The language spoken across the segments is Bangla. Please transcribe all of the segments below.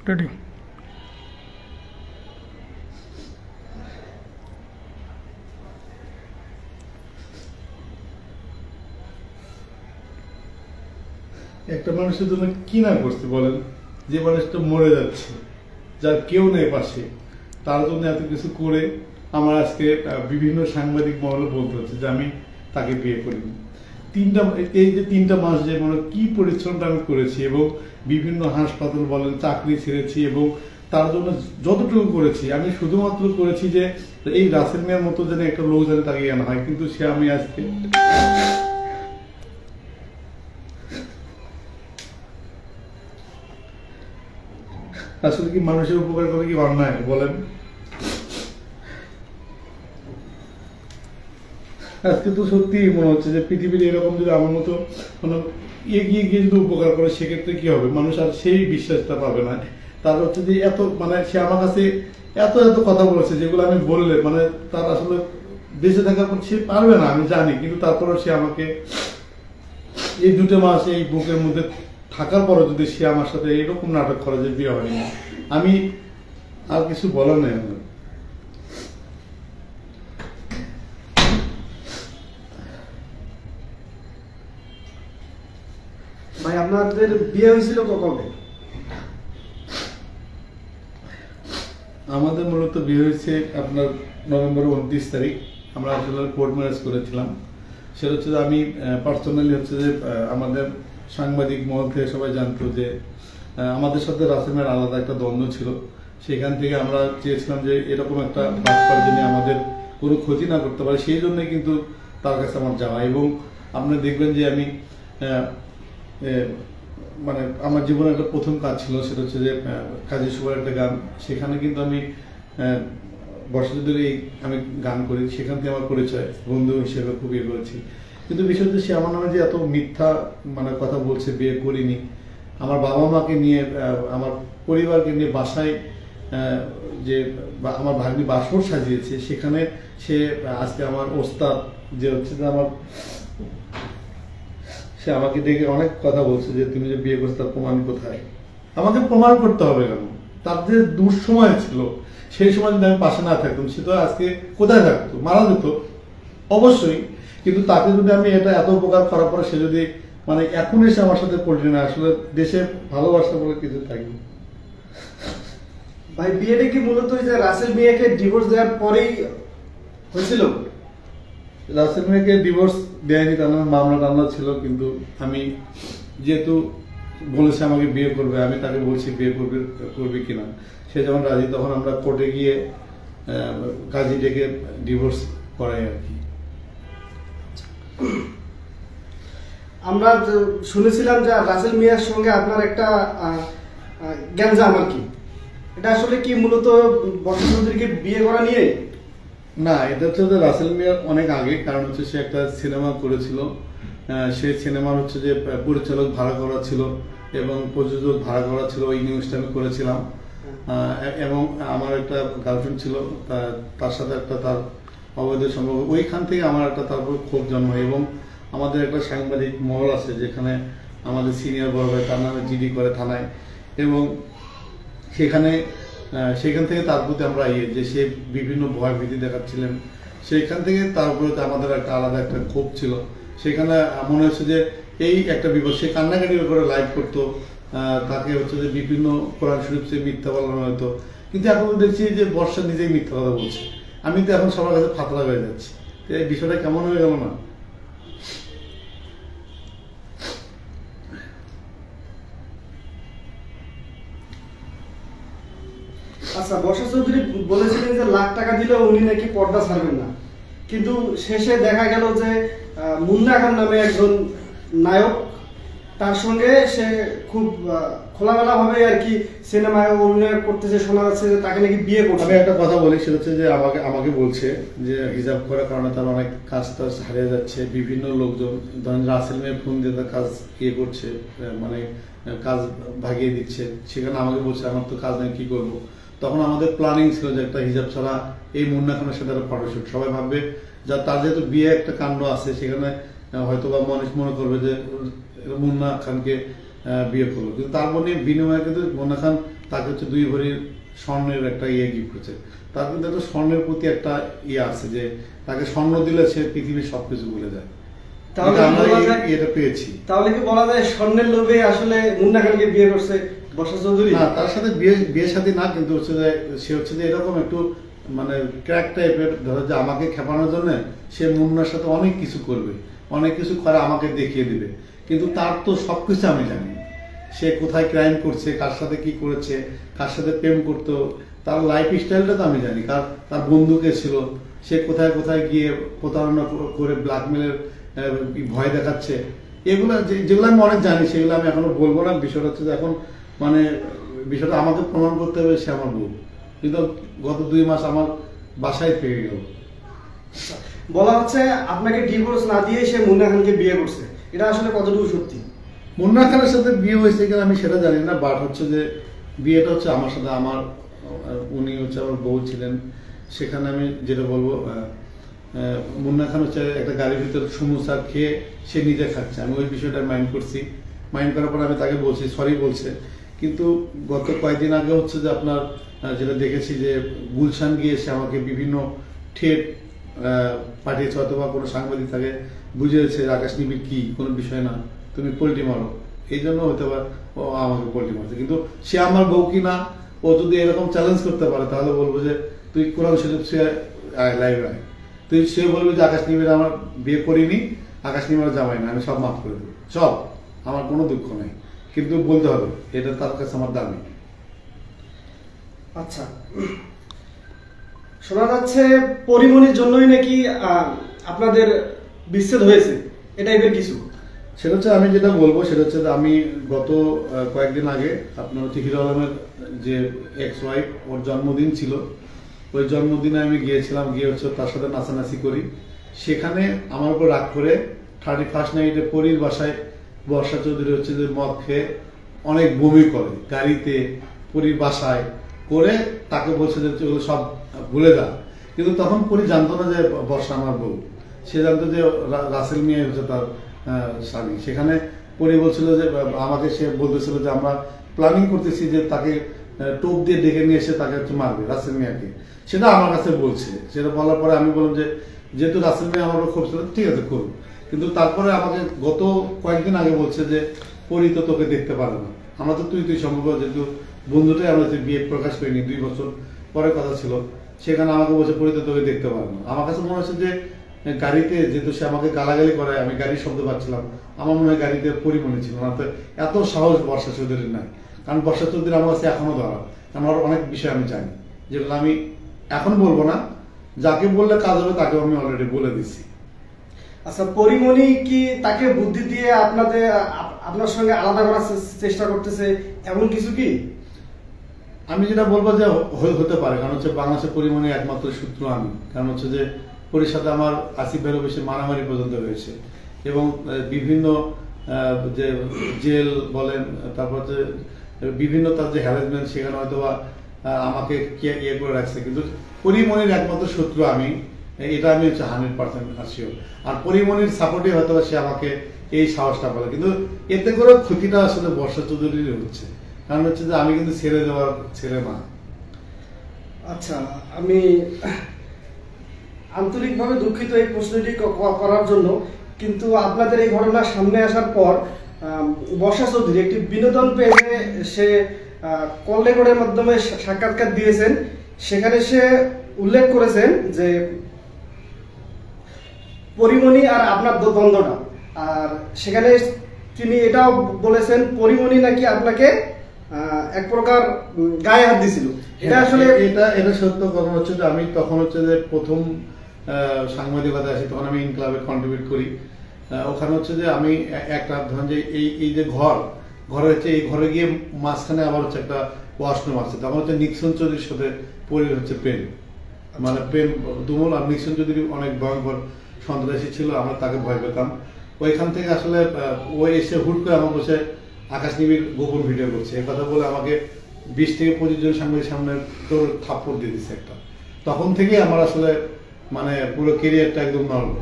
রেডি। একটা মানুষের জন্য কি না করছে বলেন, যে মানুষটা মরে যাচ্ছে, যার কেউ নেই পাশে, তার জন্য এত কিছু করে আমার আজকে বিভিন্ন সাংবাদিক মহলে বলতে হচ্ছে যে আমি তাকে বিয়ে করিনি। এই যে 3টা মাস যে মানে কি পরিশ্রমটা আমি করেছি, এবং বিভিন্ন হাসপাতাল বলেন, চাকরি ছেড়েছি, এবং তার জন্য যতটুকু করেছি আমি শুধুমাত্র করেছি যে এই রাসেল মিয়ার মতো যেন একটা লোক যেন তাকে আনা হয়। কিন্তু সে আমি আজকে আসলে কি মানুষের উপকার করে কি অন্যায় বলেন? আজকে তো সত্যি মনে হচ্ছে যে পৃথিবীর এরকম যদি আমার মতো মানে এগিয়ে গিয়ে যদি উপকার করে, সেক্ষেত্রে কি হবে, মানুষ আর সেই বিশ্বাসটা পাবে না। তার হচ্ছে যে এত মানে সে আমার কাছে এত এত কথা বলেছে যেগুলো আমি বললে মানে তার আসলে বেঁচে থাকার পর সে পারবে না, আমি জানি। কিন্তু তারপরে সে আমাকে এই 2 মাস এই বুকের মধ্যে থাকার পরে যদি সে আমার সাথে এরকম নাটক করে যে বিয়ে হয়নি, আমি আর কিছু বলার নেই আমার। ভাই আপনাদের বিয়ে হয়েছিল কবে? আমাদের মূলত বিয়ে হয়েছে আপনার নভেম্বর 29 তারিখ। আমরা আসলে কোর্ট ম্যারেজ করেছিলাম। সেটা হচ্ছে যে আমি পার্সোনালি হচ্ছে যে আমাদের সাংবাদিক মহল থেকে সবাই জানতো যে আমাদের সাথে রাসেলের আলাদা একটা দ্বন্দ্ব ছিল। সেখান থেকে আমরা চেয়েছিলাম যে এরকম একটা বাটপার যিনি আমাদের কোনো ক্ষতি না করতে পারে, সেই জন্যই কিন্তু তার কাছে আমার যাওয়া। এবং আপনি দেখবেন যে আমি মানে আমার জীবনে একটা প্রথম কাজ ছিল, সেটা হচ্ছে যে কাজী সুবার একটা গান, সেখানে কিন্তু আমি বছর ধরে আমি গান করি, সেখান থেকে আমার পরিচয়, বন্ধু হিসেবে খুব ইয়ে করেছি। কিন্তু বিষয় হচ্ছে সে আমার নামে যে এত মিথ্যা মানে কথা বলছে, বিয়ে করিনি, আমার বাবা মাকে নিয়ে আমার পরিবারকে নিয়ে বাসায় যে আমার ভাগ্নি বাসর সাজিয়েছে, সেখানে সে আজকে আমার ওস্তাদ যে হচ্ছে যে আমার, সে আমাকে দেখে অনেক কথা বলছে যে তুমি যে বিয়ে করছো তার প্রমাণ কোথায়। আমাকে প্রমাণ করতে হবে কেন? তার যে দুঃসময় ছিল, সেই সময় যদি আমি পাশে না থাকতাম, সে তো আজকে কোথায় থাকতো, মারা যেত অবশ্যই। কিন্তু তাকে যদি আমি এটা এত উপকার করার পরে সে যদি মানে এখন এসে আমার সাথে পড়লি না, আসলে দেশে ভালোবাসা বলে কিছু থাকবে। ভাই বিয়েটা কি মূলত যে রাসেল মিয়াকে ডিভোর্স দেওয়ার পরেই হয়েছিল? রাসেল মিয়াকে ডিভোর্স দেয়নি, তার নামে মামলা টামলা ছিল। কিন্তু আমি যেহেতু বলেছে আমাকে বিয়ে করবে, আমি তাকে বলছি বিয়ে করবে কিনা। সে যখন রাজি, তখন আমরা কোর্টে গিয়ে কাজী ডেকে ডিভোর্স করাই আর কি। আমরা শুনেছিলাম যে রাসেল মিয়ার সঙ্গে আপনার একটা গ্যাঞ্জাম আর কি, এটা আসলে কি মূলত বর্ষা চৌধুরীকে বিয়ে করা নিয়ে? না, এটা হচ্ছে যে রাসেল মিয়ার অনেক আগে। কারণ হচ্ছে সে একটা সিনেমা করেছিল, সেই সিনেমার হচ্ছে যে পরিচালক ভাড়া করা ছিল এবং প্রযোজক ভাড়া করা ছিল, ওই নিউজটা আমি করেছিলাম। এবং আমার একটা গার্লফ্রেন্ড ছিল, তার সাথে একটা তার অবৈধ সম্পর্ক, ওইখান থেকে আমার একটা তারপর ক্ষোভ জন্ম। এবং আমাদের একটা সাংবাদিক মহল আছে যেখানে আমাদের সিনিয়র বড় ভাই, তার নামে জিডি করে থানায়, এবং সেখান থেকে তার প্রতি আমরা যে সে বিভিন্ন ভয় ভীতি দেখাচ্ছিলেন, সেইখান থেকে তার উপরে আমাদের একটা আলাদা একটা ক্ষোভ ছিল। সেখানে মনে হচ্ছে যে এই একটা বিপদ, সে কান্নাকাটির করে লাইভ করতো, তাকে হচ্ছে যে বিভিন্ন কোরআন শরীফ সে মিথ্যা বলানো হতো। কিন্তু এখন দেখছি যে বর্ষা নিজেই মিথ্যা কথা বলছে। আমি তো এখন সবার কাছে ফাতলা হয়ে যাচ্ছি। এই বিষয়টা কেমন হয়ে গেল না? আচ্ছা, বর্ষা চৌধুরী বলেছিলেন যে লাখ টাকা দিলেও উনি নাকি পর্দা ছাড়বেন না, কিন্তু শেষে দেখা গেল যে মুন্না খান নামে একজন নায়ক, তার সঙ্গে সে খুব খোলামেলা ভাবে আর কি সিনেমায় অভিনয় করতেছে, শোনা যাচ্ছে যে তাকে নাকি বিয়ে করছে। আমি একটা কথা বলি, সেটা হচ্ছে যে আমাকে বলছে যে হিজাব করার কারণে তার অনেক কাজ টাজ হারিয়ে যাচ্ছে। বিভিন্ন লোকজন ধরেন রাসেল মেয়ে ফোন দিয়ে তার কাজ করছে, মানে কাজ ভাগিয়ে দিচ্ছে। সেখানে আমাকে বলছে আমার তো কাজ নেই, কি করবো। তখন আমাদের প্ল্যানিং ছিল যে একটা হিজাব ছাড়া এই মুন্না খানের সাথে একটা ফটোশুট, সবাই ভাববে যা তার যেহেতু বিয়ে একটা কাণ্ড আছে, সেখানে হয়তো বা মানুষ মনে করবে যে মুন্না খানকে বিয়ে করলো, কিন্তু তার বিনিময়ে কিন্তু মোনা খান তাকে হচ্ছে 2 ভরি স্বর্ণের একটা গিফট করছে। তার কিন্তু একটা স্বর্ণের প্রতি একটা আছে যে তাকে স্বর্ণ দিলে সে পৃথিবীর সবকিছু ভুলে যায়। তাহলে আমরা এটা পেয়েছি। তাহলে কি বলা যায় স্বর্ণের লোভে আসলে মুন্না খানকে বিয়ে করছে বর্ষা চৌধুরী? না, তার সাথে বিয়ে শাদী না, কিন্তু হচ্ছে যে সে হচ্ছে যে এরকম একটু মানে ক্র্যাক টাইপের, ধরো যে আমাকে খেপানোর জন্য সে মুন্নার সাথে অনেক কিছু করবে, অনেক কিছু করে আমাকে দেখিয়ে দিবে, কিন্তু তার তো সবকিছু আমি জানি। সে কোথায় ক্রাইম করছে, কার সাথে কি করেছে, কার সাথে প্রেম করতো, তার লাইফ স্টাইলটা তো আমি জানি। তার বন্ধুকে ছিল, সে কোথায় কোথায় গিয়ে প্রতারণা করে ব্ল্যাকমেলের ভয় দেখাচ্ছে, এগুলো যেগুলো আমি অনেক জানি, সেগুলো আমি এখনো বলবো না। বিষয়টা হচ্ছে যে এখন মানে বিষয়টা আমাকে প্রমাণ করতে হবে সে আমার বউ, কিন্তু গত 2 মাস আমার বাসায় পেয়ে গেল। বলা হচ্ছে আপনাকে ডিভোর্স না দিয়ে সে মুন্না খানকে বিয়ে করছে, এটা আসলে কতটুকু সত্যি? মুন্না খানের সাথে বিয়ে হয়েছে কিনা আমি সেটা জানি না, বাট হচ্ছে যে বিয়েটা হচ্ছে আমার সাথে, উনি হচ্ছে আমার বউ ছিলেন। সেখানে আমি যেটা বলবো, মুন্না খান হচ্ছে একটা গাড়ির ভিতরে সমোসা খেয়ে সে নিজে খাচ্ছে, আমি ওই বিষয়টা মাইন্ড করছি। মাইন্ড করার পর আমি তাকে বলছি, সরি বলছে। কিন্তু গত কয়েকদিন আগে হচ্ছে যে আপনার যেটা দেখেছি যে গুলশান গিয়ে সে আমাকে বিভিন্ন ঠেট পাঠিয়েছে, অথবা কোনো সাংবাদিক তাকে বুঝিয়েছে আকাশ নিবিড় কি কোনো বিষয় না, তুমি পোল্ট্রি মারো, এই জন্য হয়তো বা ও আমাকে পোল্ট্রি মারছে। কিন্তু সে আমার বউ কি না, ও যদি এরকম চ্যালেঞ্জ করতে পারে তাহলে বলবো যে তুই কোরআন শরীফ সে লাইভ আয়, তুই সে বলবি যে আকাশ নিবিড় আমার বিয়ে করিনি, আকাশ নিবিড় জামাই না, আমি সব মাফ করে দেবো, সব, আমার কোনো দুঃখ নেই, কিন্তু বলতে হবে এটা তার কাছে আমার দাবি। আচ্ছা, শোনা যাচ্ছে পরিমণির জন্যই নাকি আপনাদের বিচ্ছেদ হয়েছে, এ টাইপের কিছু? সেটা হচ্ছে আমি যেটা বলবো সেটা হচ্ছে যে আমি গত কয়েকদিন আগে আপনার হচ্ছে হিরো আলমের যে এক্স ওয়াইফ, ওর জন্মদিন ছিল, ওই জন্মদিনে আমি গিয়েছিলাম, গিয়ে হচ্ছে তার সাথে নাচানাচি করি। সেখানে আমার উপর রাগ করে 31st নাইটে পরীর বাসায় বর্ষা চৌধুরী হচ্ছে যে মদ খেয়ে অনেক বমি করে গাড়িতে, পরীর বাসায় করে তাকে বলছে যে ওগুলো সব ভুলে যা। কিন্তু তখন পরী জানতো না যে বর্ষা আমার বউ, সে জানতো যে রাসেল মিয়া হচ্ছে তার স্বামী। সেখানে পরী বলছিল যে আমাকে, সে বলতেছিল যে আমরা প্ল্যানিং করতেছি যে তাকে টোপ দিয়ে ডেকে নিয়ে এসে তাকে হচ্ছে মারবে রাসেল মিয়াকে, সেটা আমার কাছে বলছে। সেটা বলার পরে আমি বললাম যে যেহেতু রাসেল মিয়া আমার খুব ছিল, ঠিক আছে করুন। কিন্তু তারপরে আমাকে গত কয়েকদিন আগে বলছে যে পরী তো তোকে দেখতে পারে না, আমরা তো তুই সম্ভব, যেহেতু বন্ধুটাই আমরা বিয়ে প্রকাশ করিনি, 2 বছর পরে কথা ছিল, সেখানে আমাকে বলছে পরী তো তোকে দেখতে পারে না। আমার কাছে মনে হচ্ছে যে গাড়িতে যেহেতু সে আমাকে গালাগালি করে, আমি গাড়ির শব্দ পাচ্ছিলাম, আমার মনে হয় গাড়িতে পরিমণি ছিল না। তো এত সাহস বর্ষা চৌধুরীর নাই, কারণ বর্ষা চৌধুরী আমার কাছে এখনো ধরা, আমার অনেক বিষয় আমি জানি যেগুলো আমি এখন বলবো না, যাকে বললে কাজ হবে তাকে আমি অলরেডি বলে দিচ্ছি। আচ্ছা, পরিমণি কি তাকে বুদ্ধি দিয়ে আপনার সঙ্গে আলাদা করার চেষ্টা করতেছে, এমন কিছু কি? আমি যেটা বলবো যে হতে পারে, কারণ হচ্ছে বাংলাদেশের পরিমণির একমাত্র সূত্র আমি, কারণ হচ্ছে যে পরীর সাথে আমার আসিফ ভাইয়ের বেশি মারামারি পর্যন্ত হয়েছে, এবং বিভিন্ন যে জেল বলেন, তারপর হচ্ছে বিভিন্ন তার যে হ্যারাসমেন্ট, সেখানে হয়তো বা আমাকে ইয়ে করে রাখছে। কিন্তু পরিমণির একমাত্র শত্রু আমি, এটা আমি হচ্ছে 100% শিওর। আর পরিমণির সাপোর্টে হয়তো সে আমাকে এই সাহসটা বলে, কিন্তু এতে করে ক্ষতিটা আসলে বর্ষা চৌধুরীর হচ্ছে, কারণ হচ্ছে যে আমি কিন্তু ছেড়ে দেওয়ার ছেলে না। আচ্ছা, আমি আন্তরিকভাবে দুঃখিত এই প্রশ্নটি করার জন্য, কিন্তু আপনাদের এই ঘটনা সামনে আসার পর বর্ষা চৌধুরী একটি বিনোদন পেজে সে কল রেকর্ডের মাধ্যমে সাক্ষাৎকার দিয়েছেন। সেখানে সে উল্লেখ করেছেন যে পরিমণি আর আপনার দ্বন্দ্বটা, আর সেখানে তিনি এটাও বলেছেন পরিমণি নাকি আপনাকে এক প্রকার গায়ে হাত দিছিল। এটা আসলে এটা সত্য। কারণ হচ্ছে যে আমি তখন হচ্ছে যে প্রথম সাংবাদিকতা আসি, তখন আমি ইনক্লাবে কন্ট্রিবিউট করি। ওখানে হচ্ছে যে আমি একটা ধরেন যে এই যে ঘরে হচ্ছে, এই ঘরে গিয়ে মাঝখানে আবার হচ্ছে একটা ওয়াশরুম আছে, তখন হচ্ছে নিক্সন চৌধুরীর সাথে পরির হচ্ছে প্রেম, মানে প্রেম তুমুল। আর নিক্সন চৌধুরী অনেক ভয়ঙ্কর সন্ত্রাসী ছিল, আমরা তাকে ভয় পেতাম। ওইখান থেকে আসলে ও এসে হুট করে আমার বসে আকাশ নিবিড় গোপন ভিডিও করছে, এই কথা বলে আমাকে 20 থেকে 25 জন সাংবাদিক সামনে তোর থাপ্পড় দিয়ে দিচ্ছে একটা। তখন থেকেই আমার আসলে মানে পুরো কেরিয়ারটা একদম নড়ল।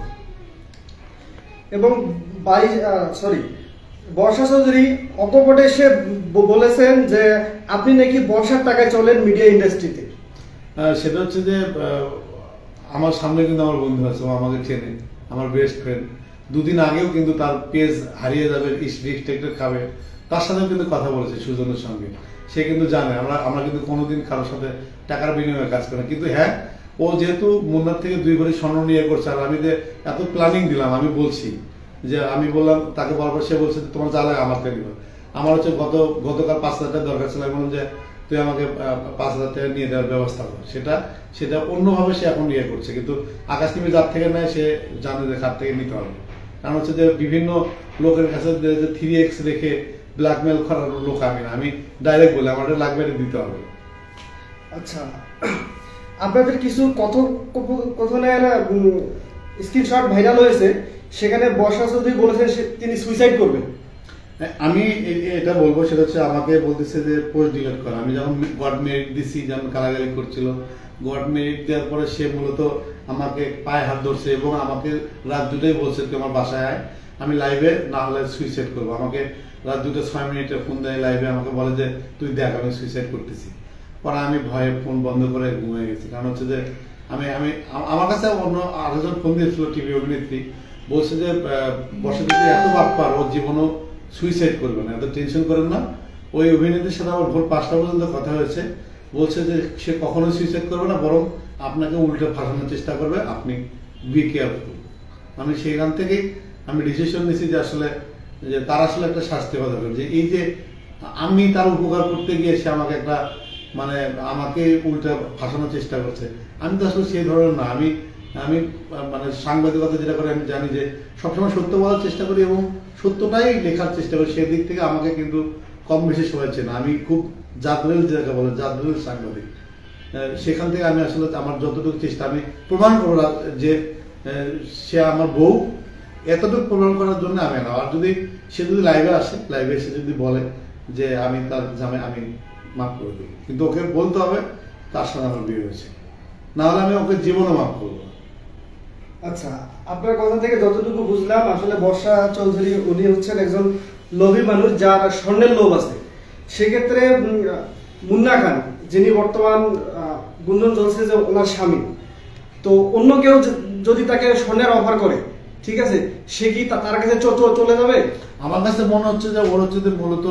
এবং বর্ষা চৌধুরী অকপটে সে বলেছেন যে আপনি নাকি বর্ষার টাকায় চলেন মিডিয়া ইন্ডাস্ট্রিতে। সেটা হচ্ছে যে আমার সামনে কিন্তু আমার বন্ধু আছে, ও আমাকে চেনে, আমার বেস্ট ফ্রেন্ড। দুদিন আগেও কিন্তু তার পেজ হারিয়ে যাবে, রিস্ট্রিক্টেড খাবে, তার সাথেও কিন্তু কথা বলেছে সুজনের সঙ্গে। সে কিন্তু জানে আমরা কিন্তু কোনোদিন কারোর সাথে টাকার বিনিময়ে কাজ করি না। কিন্তু হ্যাঁ, ও যেহেতু মুন্নার থেকে 2 ভরি স্বর্ণ নিয়ে করছে, আর আমি যে এত প্ল্যানিং দিলাম, আমি বলছি যে আমি বললাম তাকে বরাবর, সে বলছে যে তোমার জ্বালায় আমার থেকে নিবে। আমার হচ্ছে গতকাল 5,000 টাকা দরকার ছিল, আমি বললাম যে তুই আমাকে 5,000 টাকা নিয়ে দেওয়ার ব্যবস্থা কর। সেটা অন্যভাবে সে এখন ইয়ে করছে, কিন্তু আকাশ টিভি যার থেকে নেয় সে জানে যে খাত থেকে নিতে হবে। কারণ হচ্ছে যে বিভিন্ন লোকের কাছে 3x রেখে ব্ল্যাকমেল করার লোক আমি না, আমি ডাইরেক্ট বলি আমার লাগবে, দিতে হবে। আচ্ছা, আপনাদের কিছু কথনের স্ক্রিনশট ভাইরাল হয়েছে, সেখানে বর্ষা চৌধুরী বলেছেন তিনি সুইসাইড করবেন। আমি এটা বলবো, সেটা হচ্ছে আমাকে বলতেছে যে পোস্ট ডিলিট করা। আমি যখন গড মেরিট দিছি, যেমন গালাগালি করছিল, গড মেরিট দেওয়ার পরে সে মূলত আমাকে পায়ে হাত ধরছে এবং আমাকে রাত 2টায় বলছে তুই আমার বাসায় আয়, আমি লাইভে না হলে সুইসাইড করবো। আমাকে রাত 2:06 ফোন দেয় লাইভে, আমাকে বলে যে তুই দেখ আমি সুইসাইড করতেছি। পরে আমি ভয়ে ফোন বন্ধ করে ঘুমিয়ে গেছি। কারণ হচ্ছে যে আমার কাছে অন্য আরেকজন ফোন দিয়েছিল, টিভি অভিনেত্রী, বলছে যে বর্ষা যদি এত বাটপার, ওর জীবনও সুইসাইড করবে না, এত টেনশন করেন না। ওই অভিনেত্রীর সাথে আমার ভোর 5টা পর্যন্ত কথা হয়েছে, বলছে যে সে কখনোই সুইসাইড করবে না, বরং আপনাকে উল্টে ফাঁসানোর চেষ্টা করবে, আপনি বি কেয়ারফুল। আমি সেখান থেকেই আমি ডিসিশন নিয়েছি যে আসলে যে তার আসলে একটা শাস্তি হওয়া দরকার, যে এই যে আমি তার উপকার করতে গিয়ে সে আমাকে একটা আমাকে উল্টা ফাঁসানোর চেষ্টা করছে। আমি তো আসলে সেই ধরনের না। আমি সাংবাদিকতা যেটা করে আমি জানি যে সবসময় সত্য বলার চেষ্টা করি এবং সত্যটাই লেখার চেষ্টা করি। সেদিক থেকে আমাকে কিন্তু কম বেশি সবাই চেনে। আমি খুব জাদরেল, যেটাকে বলে জাদরেল সাংবাদিক। সেখান থেকে আমি আসলে আমার যতটুকু চেষ্টা, আমি প্রমাণ করবো যে সে আমার বউ, এতটুকু প্রমাণ করার জন্য আমি না। আর সে যদি লাইভে আসে, লাইভে এসে যদি বলে যে আমি তার জামাই, আমি মাফ করে দেবো, কিন্তু ওকে বলতে হবে তার সাথে আমার বিয়ে হয়েছে, না হলে আমি ওকে জীবনে মাফ করবো। আচ্ছা, আপনার কথা থেকে যতটুকু বুঝলাম, আসলে বর্ষা চৌধুরী উনি হচ্ছেন একজন লোভী মানুষ, যার স্বর্ণের লোভ আছে। সেক্ষেত্রে মুন্না খান, যিনি বর্তমান গুঞ্জন চলছে যে ওনার স্বামী, তো অন্য কেউ যদি তাকে স্বর্ণের অফার করে, ঠিক আছে, সে কি তার কাছে চলে যাবে? আমার কাছে মনে হচ্ছে যে ওর হচ্ছে মূলত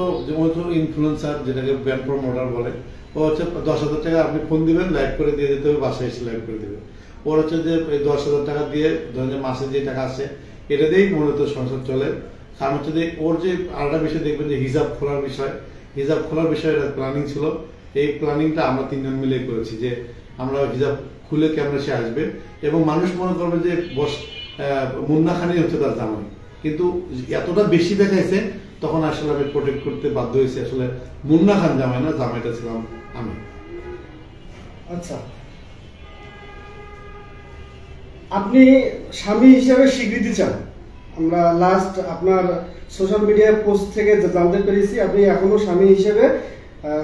ইনফ্লুয়েন্সার, যেটাকে ব্র্যান্ড প্রমোটার বলে। ও হচ্ছে 10,000 টাকা আপনি ফোন দিবেন, লাইভ করে দিয়ে যেতে হবে, বাসায় এসে লাইভ করে দেবে। ওর হচ্ছে যে 10,000 টাকা দিয়ে, ধরেন যে মাসে যে টাকা আসে, এটা দিয়েই মূলত সংসার চলে। কারণ হচ্ছে যে ওর যে আরেকটা বিষয় দেখবেন যে হিজাব খোলার বিষয়ে প্ল্যানিং ছিল। এই প্ল্যানিংটা আমরা 3 জন মিলে করেছি, যে আমরা হিজাব খুলে ক্যামেরা সে আসবে এবং মানুষ মনে করবে যে মুন্না খানই হচ্ছে তার জামাই। কিন্তু এতটা বেশি দেখাইছে, তখন আসলে আমি প্রোটেক্ট করতে বাধ্য হয়েছি। আসলে মুন্না খান জামাই না, জামাইটা ছিলাম আমি। আচ্ছা, আপনি স্বামী হিসেবে স্বীকৃতি চান। আমরা লাস্ট আপনার সোশ্যাল মিডিয়া পোস্ট থেকে জানতে পেরেছি আপনি এখনো স্বামী হিসেবে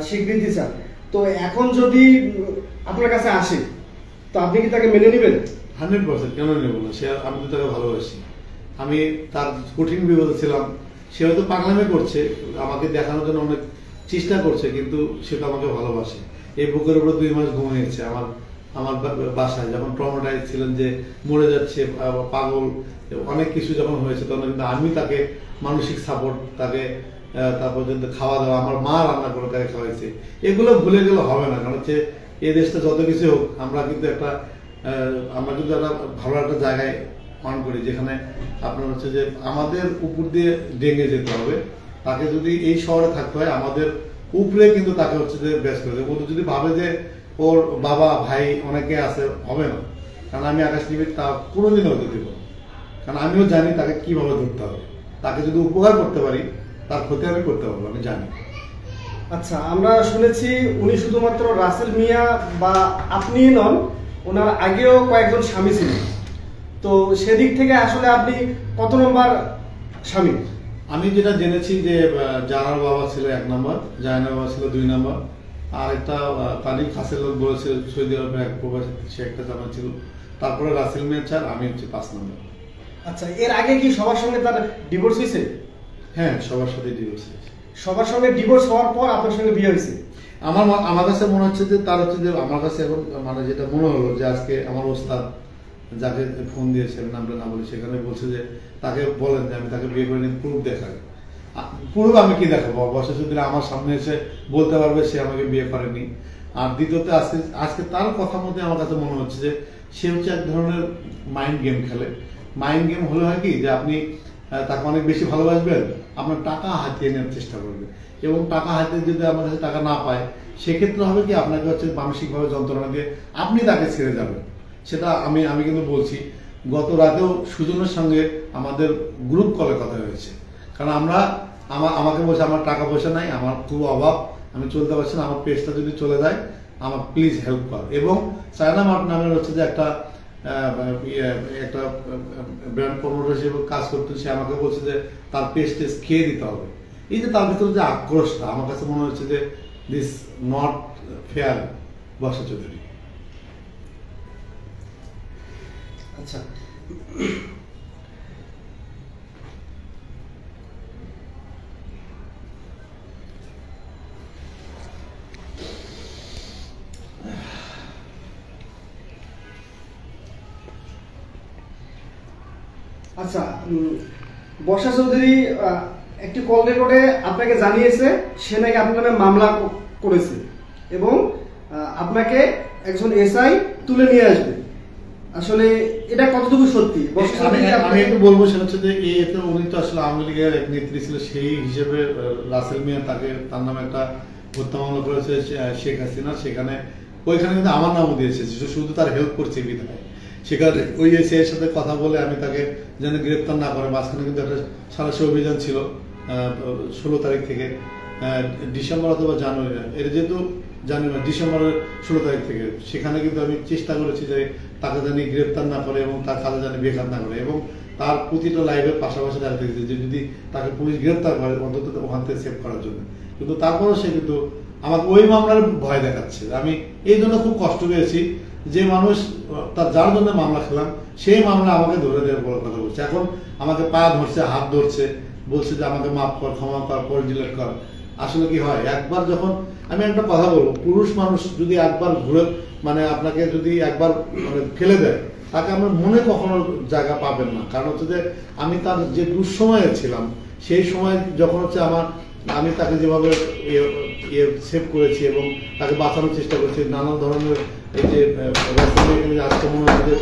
স্বীকৃতি চান। তো এখন যদি আপনার কাছে আসে, তো আপনি কি তাকে মেনে নেবেন? 100%। কেন নেব না? আমি তো তাকে ভালোবাসি। আমি তার কঠিন বিপদে ছিলাম। সে হয়তো পাগলামি করছে, আমাকে দেখানোর জন্য অনেক চেষ্টা করছে, কিন্তু সে তো আমাকে ভালোবাসে। এই বুকের উপরে 2 মাস ঘুমিয়েছে আমার বাসায়, যখন ট্রমাটাইজ ছিলেন যে মরে যাচ্ছে, পাগল, অনেক কিছু যখন হয়েছে, তখন কিন্তু আমি তাকে মানসিক সাপোর্ট, তাকে তারপর যদি খাওয়া দাওয়া, আমার মা রান্না করে তাকে খাওয়াইছে। এগুলো ভুলে গেলে হবে না। কারণ হচ্ছে এই দেশটা যত কিছু হোক, আমরা কিন্তু একটা ভালো একটা জায়গায় অন করি, যেখানে আপনার হচ্ছে যে আমাদের উপর দিয়ে ডেঙে যেতে হবে। তাকে যদি এই শহরে থাকতে হয়, আমাদের উপরে কিন্তু তাকে হচ্ছে যে বেশ করে দেবে। ও যদি ভাবে যে ওর বাবা ভাই অনেকে আছে, হবে না। কারণ আমি আকাশ টিভি তা কোনোদিন হতে দেব, কারণ আমিও জানি তাকে কিভাবে ধরতে হবে। তাকে যদি উপকার করতে পারি, তার ক্ষতি আমি করতে পারবো, আমি জানি। আচ্ছা, আমরা শুনেছি উনি শুধুমাত্র রাসেল মিয়া বা আপনি নন, ওনার আগেও কয়েকজন স্বামী ছিলেন। তো সেদিক থেকে আসলে আপনি কত নম্বর স্বামী? আমি যেটা জেনেছি যে জানার বাবা ছিল 1 নম্বর, জায়নার বাবা ছিল 2 নম্বর, আর একটা তালিম খাসের লোক বলেছে সৌদি আরবের এক প্রবাসী, সে একটা জামা ছিল। তারপরে রাসেল মিয়া 4, আমি হচ্ছে 5 নম্বর। আচ্ছা, এর আগে কি সবার সঙ্গে তার ডিভোর্স হয়েছে? হ্যাঁ, সবার সাথে ডিভোর্স হয়েছে। সবার সঙ্গে ডিভোর্স হওয়ার পর আপনার সঙ্গে বিয়ে হয়েছে? আমার কাছে মনে হচ্ছে যে তার হচ্ছে যে আমার কাছে এখন মানে যেটা মনে হলো যে আজকে আমার ওস্তাদ যাকে ফোন দিয়েছেন, নামটা না বলি, সেখানে বলছে যে তাকে বলেন যে আমি তাকে বিয়ে করে নিয়ে প্রুফ দেখাই। প্রুফ আমি কি দেখাবো? বর্ষা চৌধুরী আমার সামনে এসে বলতে পারবে সে আমাকে বিয়ে করেনি। আর দ্বিতীয়ত আজকে তার কথার মধ্যে আমার কাছে মনে হচ্ছে যে সে হচ্ছে এক ধরনের মাইন্ড গেম খেলে। মাইন্ড গেম হলে হয় কি যে আপনি তাকে অনেক বেশি ভালোবাসবেন, আপনার টাকা হাতিয়ে নেওয়ার চেষ্টা করবে, এবং টাকা হাতিয়ে যদি আমার কাছে টাকা না পায় সেক্ষেত্রে হবে কি আপনাকে হচ্ছে মানসিকভাবে যন্ত্রণা দিয়ে আপনি তাকে ছেড়ে যাবেন। সেটা আমি কিন্তু বলছি, গত রাতেও সুজনের সঙ্গে আমাদের গ্রুপ কলে কথা হয়েছে। কারণ আমাকে বলছে আমার টাকা পয়সা নাই, আমার খুব অভাব, আমি চলতে পারছি না, আমার পেজটা যদি চলে যায় আমার প্লিজ হেল্প কর। এবং চায়না মার্ট নামের হচ্ছে যে একটা ব্র্যান্ড প্রমোটার হিসেবে কাজ করতে, সে আমাকে বলছে যে তার পেজ টেস্ট খেয়ে দিতে হবে। এই যে তার ভিতরে যে আক্রোশটা, আমার কাছে মনে হচ্ছে যে দিস নট ফেয়ার বর্ষা চৌধুরী। আচ্ছা, আচ্ছা, বর্ষা চৌধুরী একটি কল রেকর্ডে আপনাকে জানিয়েছে সে নাকি আপনার নামে মামলা করেছে এবং আপনাকে একজন এসআই তুলে নিয়ে আসবে। আসলে এটা কতটুকু সত্যি? আমি একটু বলবো, সেটা হচ্ছে যে উনি তো আসলে আওয়ামী লীগের এক নেত্রী ছিল, সেই হিসেবে রাসেল মিয়া তার নামে একটা হত্যা মামলা করেছে শেখ হাসিনা। সেখানে ওইখানে কিন্তু আমার নামও দিয়েছে, শুধু তার হেল্প করছে বিধায়। সেখানে ওই এর সাথে কথা বলে আমি তাকে যেন গ্রেপ্তার না করে, মাঝখানে কিন্তু একটা সারাশি অভিযান ছিল 16 তারিখ থেকে ডিসেম্বর অথবা জানুয়ারি, এটা যেহেতু জানুয়ারি ডিসেম্বরের 16 তারিখ থেকে, সেখানে কিন্তু আমি চেষ্টা করেছি যে তাকে জানি গ্রেপ্তার না করে এবং তার কাজে জানি বেকার না করে, এবং তার প্রতিটা লাইভের পাশাপাশি দাঁড়িয়ে দেখেছি যে যদি তাকে পুলিশ গ্রেপ্তার করে অন্তত ওখান থেকে সেভ করার জন্য। কিন্তু তারপরেও সে কিন্তু আমাকে ওই মামলার ভয় দেখাচ্ছে। আমি এই জন্য খুব কষ্ট পেয়েছি যে মানুষ যার জন্য মামলা খেলাম সেই মামলা আমাকে ধরে দেওয়ার বড় কথা বলছে। এখন আমাকে পা ধরছে, হাত ধরছে, বলছে যে আমাকে মাফ কর, ক্ষমা কর, পরে ডিলেট কর। আসলে কি হয়, একবার যখন আমি একটা কথা বলবো, পুরুষ মানুষ যদি একবার ঘুরে মানে আপনাকে যদি একবার মানে ফেলে দেয়, তাকে আমার মনে কখনো জায়গা পাবেন না। কারণ হচ্ছে যে আমি তার যে দুঃসময়ে ছিলাম, সেই সময় যখন হচ্ছে আমি তাকে যেভাবে সেভ করেছি এবং তাকে বাঁচানোর চেষ্টা করেছি, নানা ধরনের এই যে আজকে মনে হচ্ছে যে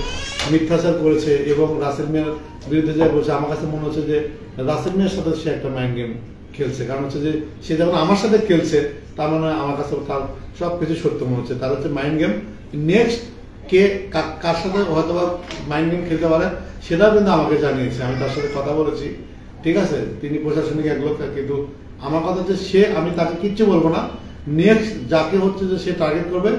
মিথ্যাচার করেছে এবং রাসেল মিয়ার বিরুদ্ধে যা বলছে, আমার কাছে মনে হচ্ছে যে রাসেল মিয়ার সাথে সে একটা মাইন্ড গেম খেলছে। কারণ হচ্ছে যে সে যখন আমার সাথে খেলছে, তার মানে আমার কাছে তার সবকিছু সত্য মনে হচ্ছে। তার হচ্ছে মাইন্ড গেম। নেক্সট কে কার সাথে হয়তো বা মাইন্ড গেম খেলতে পারে সেটাও কিন্তু আমাকে জানিয়েছে। আমি তার সাথে কথা বলেছি, ঠিক আছে, তিনি প্রশাসনিক এক লোক, কিন্তু আমার কথা হচ্ছে আমি তাকে কিচ্ছু বলবো না। নেক্সট যাকে হচ্ছে যে সে টার্গেট করবে,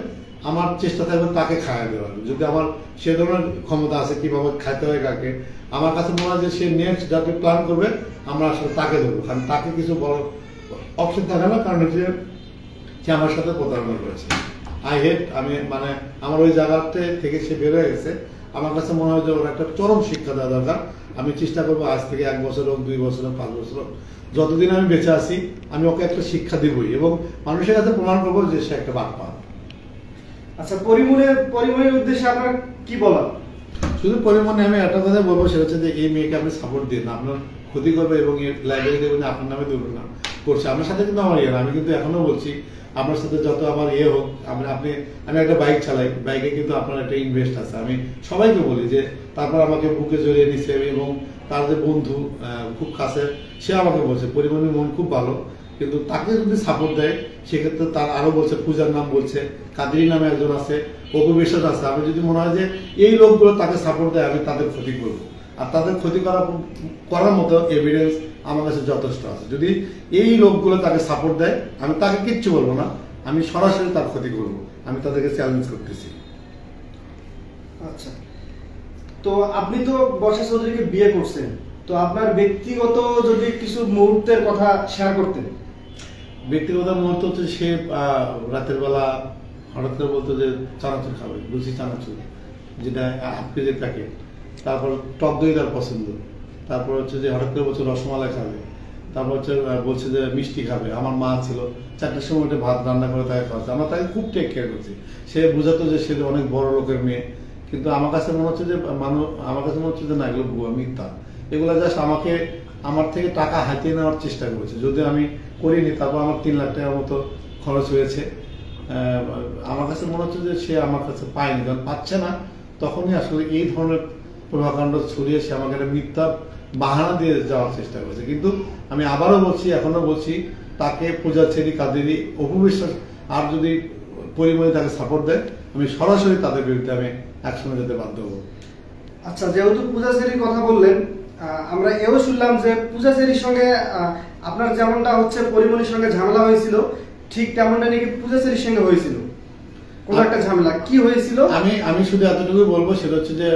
আমার চেষ্টা থাকবে তাকে খাওয়া দেওয়ার। যদি আমার সে ধরনের ক্ষমতা আছে কিভাবে খাইতে হয় কাকে, আমার কাছে মনে হয় যে সে নেক্সট যাকে প্ল্যান করবে আমরা আসলে তাকে দেবো। কারণ তাকে কিছু বড় অপশন থাকে না, কারণ হচ্ছে সে আমার সাথে প্রতারণা করেছে। আমি মানে আমার ওই জায়গাতে থেকে সে বের হয়ে গেছে। আমার কাছে মনে হয় যে ওর একটা চরম শিক্ষা দেওয়া দরকার। আমি চেষ্টা করবো আজ থেকে 1 বছর হোক, 2 বছর হোক, 5 বছর হোক, যতদিন আমি বেঁচে আছি আমি ওকে একটা শিক্ষা দিবই এবং মানুষের কাছে প্রমাণ করবো যে সে একটা বাটপার। আচ্ছা, পরিমণের উদ্দেশ্যে আপনার কি বলার? শুধু পরিমণে আমি একটা কথা বলবো, সেটা হচ্ছে যে এই মেয়েকে আপনি সাপোর্ট দিন, আপনার ক্ষতি করবে এবং লাইব্রেরি দেবেন, আপনার নামে দুর্ঘটনা করছে। আপনার সাথে কিন্তু আমার ইয়ে না, আমি কিন্তু এখনো বলছি আপনার সাথে যত আমার ইয়ে হোক, আমি একটা বাইক চালাই, বাইকে কিন্তু আপনার একটা ইনভেস্ট আছে। আমি সবাইকে বলি যে, তারপর আমাকে বুকে জড়িয়ে নিচ্ছে এবং তার যে বন্ধু খুব কাছে, সে আমাকে বলছে পরিমণের মন খুব ভালো, কিন্তু তাকে যদি সাপোর্ট দেয় সেক্ষেত্রে তার আরো বলছে, পূজার নাম বলছে, কাদেরী নামে একজন আছে, অপবিশ্বাস আছে। আমি যদি মনে হয় যে এই লোকগুলো তাকে সাপোর্ট দেয়, আমি তাদের ক্ষতি করবো। আর তাদের ক্ষতি করার মতো এভিডেন্স আমার কাছে যথেষ্ট আছে। যদি এই লোকগুলো তাকে সাপোর্ট দেয়, আমি তাকে কিচ্ছু বলবো না, আমি সরাসরি তার ক্ষতি করবো। আমি তাদেরকে চ্যালেঞ্জ করতেছি। আচ্ছা, তো আপনি তো বর্ষা চৌধুরীকে বিয়ে করছেন, তো আপনার ব্যক্তিগত যদি কিছু মুহূর্তের কথা শেয়ার করতেন। ব্যক্তিগত মুহূর্ত হচ্ছে সে রাতের বেলা হঠাৎ করে বলতো যে চানাচুর খাবে, লুচি চানাচুর, যেটা 8 কেজির প্যাকেট। তারপর টক দই তার পছন্দ। তারপর হচ্ছে যে হঠাৎ করে বলছে রসমালাই খাবে। তারপর হচ্ছে বলছে যে মিষ্টি খাবে। আমার মা ছিল 4টার সময় উঠে ভাত রান্না করে তাকে খাওয়াচ্ছে, আমরা তাকে খুব টেক কেয়ার করছি। সে বোঝাতো যে সে অনেক বড় লোকের মেয়ে, কিন্তু আমার কাছে মনে হচ্ছে যে আমার কাছে মনে হচ্ছে যে না, এগুলো ভুয়া, মিথ্যা। এগুলো জাস্ট আমাকে আমার থেকে টাকা হাতিয়ে নেওয়ার চেষ্টা করেছে, যদি আমি করিনি। তারপর আমার 3 লাখ টাকার মতো খরচ হয়েছে। আমার কাছে মনে হচ্ছে যে সে আমার কাছে পায়নি, কারণ পাচ্ছে না তখনই আসলে এই ধরনের প্রভাকাণ্ড ছড়িয়ে সে আমাকে একটা মিথ্যা বাহানা দিয়ে যাওয়ার চেষ্টা করেছে। কিন্তু আমি আবারও বলছি, এখনো বলছি, তাকে পূজাচেরি, কাদেরী, অপু বিশ্বাস আর যদি পরিমণি তাকে সাপোর্ট দেয়, আমি সরাসরি তাদের বিরুদ্ধে আমি অ্যাকশনে যেতে বাধ্য হবো। আচ্ছা, যেহেতু পূজাচেরির কথা বললেন, আমরা এও শুনলাম যে পূজাচেরির সঙ্গে আপনার যেমনটা হচ্ছে পরিমণির সঙ্গে ঝামেলা হয়েছিল, ঠিক তেমনটা নাকি পূজাচেরির সঙ্গে হয়েছিল কোন একটা ঝামেলা। কি হয়েছিল? আমি শুধু এতটুকু বলবো, সেটা হচ্ছে যে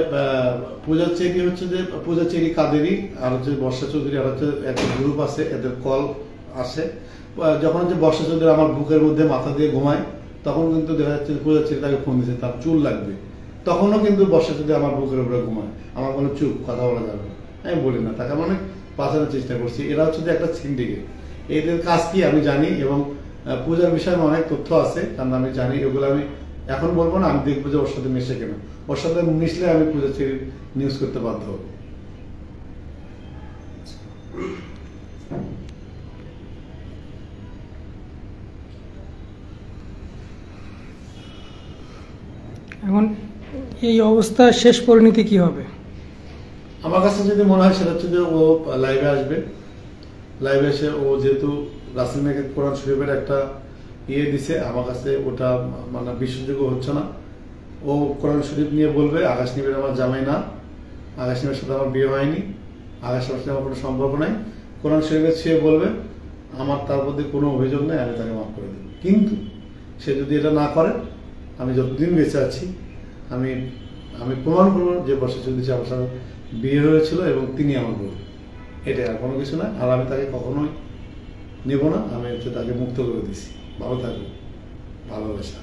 পূজাচেরি হচ্ছে যে পূজাচেরি, কাদেরী আর হচ্ছে বর্ষা চৌধুরী, আর হচ্ছে একটা গ্রুপ আছে, এদের কল আসে। যখন হচ্ছে বর্ষা চৌধুরী আমার বুকের মধ্যে মাথা দিয়ে ঘুমায়, তখন কিন্তু দেখা যাচ্ছে পূজাচেরি তাকে ফোন দিচ্ছে তার চুল লাগবে। তখনও কিন্তু বর্ষা চৌধুরী আমার বুকের উপরে ঘুমায়, আমার কোনো চুপ, কথা বলা যাবে না, আমি বলি না। তাকে আমি অনেক বাঁচানোর চেষ্টা করছি। এরা হচ্ছে যে একটা সিন্ডিকেট, এদের কাজ কি আমি জানি, এবং পূজার বিষয়ে অনেক তথ্য আছে, কারণ আমি জানি। এগুলো আমি এখন বলবো না, আমি দেখবো যে ওর সাথে মিশে কেন। ওর সাথে মিশলে আমি পূজাচেরির নিউজ করতে বাধ্য হব। এখন এই অবস্থার শেষ পরিণতি কি হবে? আমার কাছে যদি মনে হয় সেটা হচ্ছে যে ও লাইভে আসবে। লাইভে এসে ও যেহেতু রাসেল মেঘে কোরআন শরীফের একটা দিছে, আমার কাছে ওটা মানে বিশ্বাসযোগ্য হচ্ছে না। ও কোরআন শরীফ নিয়ে বলবে আকাশ নিবের আমার জামাই না, আকাশ নিবের সাথে আমার বিয়ে হয়নি, আকাশ নিবের সাথে আমার কোনো সম্পর্ক নাই। কোরআন শরীফের সে বলবে আমার তার প্রতি কোনো অভিযোগ নেই, আমি তাকে মাফ করে দেব। কিন্তু সে যদি এটা না করে, আমি যতদিন বেঁচে আছি আমি আমি প্রমাণ করবো যে বর্ষা চৌধুরী আমার সাথে বিয়ে হয়েছিল এবং তিনি আমার বউ। এটা আর কোনো কিছু না। আর আমি তাকে কখনোই নেব না, আমি হচ্ছে তাকে মুক্ত করে দিছি। ভালো থাকবো, ভালোবাসা।